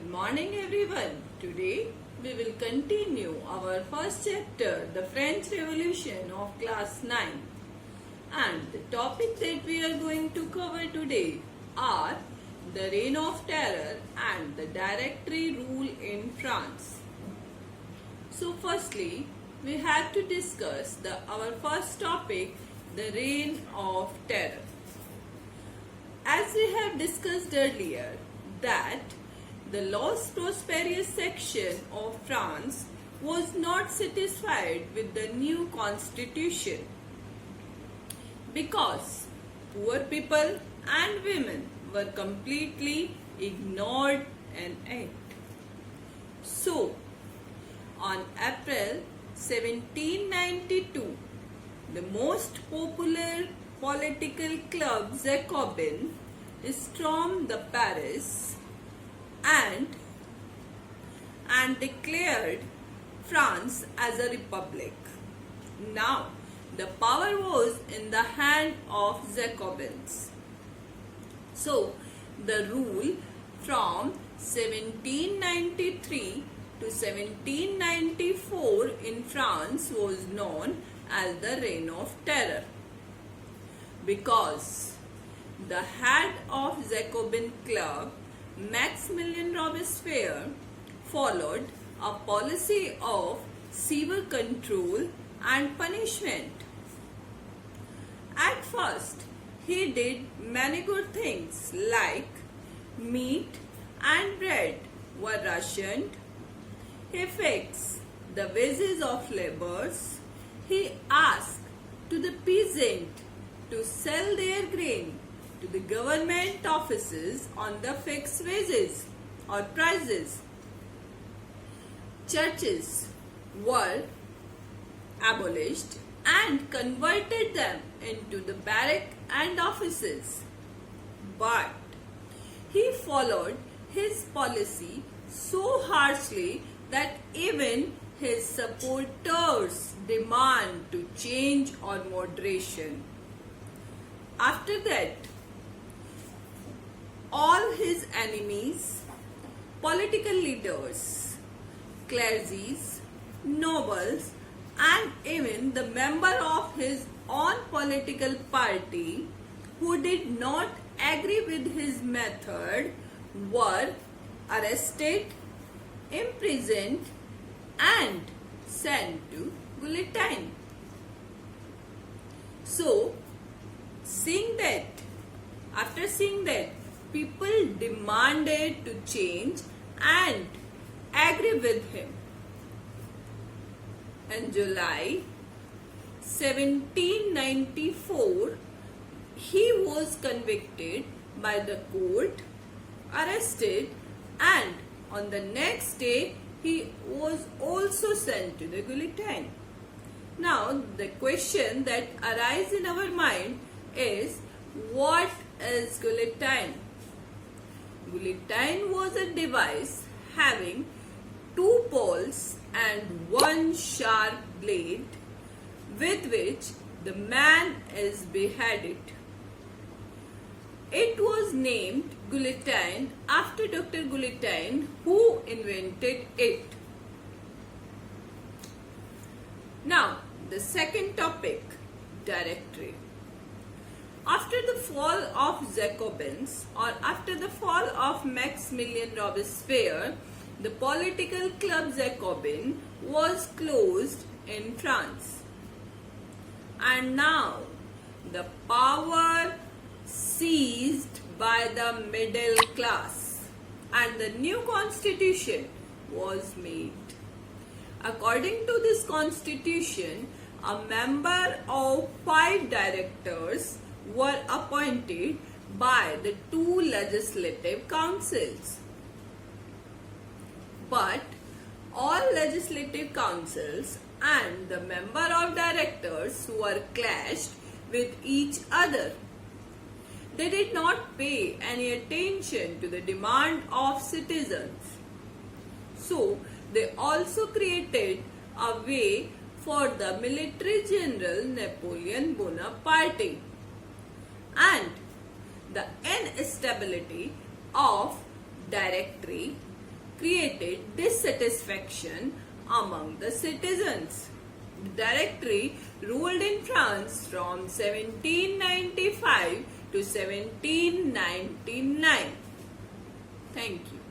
Good morning everyone. Today we will continue our first chapter, the French Revolution of class 9. And the topic that we are going to cover today are the Reign of Terror and the Directory rule in France. So firstly, we have to discuss our first topic, the Reign of Terror. As we have discussed earlier, that the Los Prosperius section of France was not satisfied with the new constitution because poor people and women were completely ignored and act. So, on April 1792, the most popular political club Jacobin stormed the Paris and declared France as a republic. Now, the power was in the hand of Jacobins. So, the rule from 1793 to 1794 in France was known as the Reign of Terror because the head of Jacobin club, Maximilien Robespierre, followed a policy of severe control and punishment. At first, he did many good things like meat and bread were rationed. He fixed the wages of laborers. He asked to the peasant to sell their grain to the government offices on the fixed wages or prices. Churches were abolished and converted them into the barrack and offices. But he followed his policy so harshly that even his supporters demand to change or moderation. After that, all his enemies, political leaders, clergies, nobles, and even the member of his own political party who did not agree with his method were arrested, imprisoned, and sent to guillotine. So, after seeing that, people demanded to change and agree with him. In July 1794, he was convicted by the court, arrested, and on the next day, he was also sent to the guillotine. Now, the question that arises in our mind is, what is guillotine? Guillotine was a device having two poles and one sharp blade with which the man is beheaded. It was named guillotine after Dr. Guillotine, who invented it. Now, the second topic, Directory. After the fall of Jacobins or after the fall of Maximilien Robespierre, the political club Jacobin was closed in France. And now the power seized by the middle class and the new constitution was made. According to this constitution, a member of 5 directors were appointed by the 2 legislative councils. But all legislative councils and the member of directors were clashed with each other. They did not pay any attention to the demand of citizens. So, they also created a way for the military general Napoleon Bonaparte and the instability of Directory created dissatisfaction among the citizens. The Directory ruled in France from 1795 to 1799. Thank you.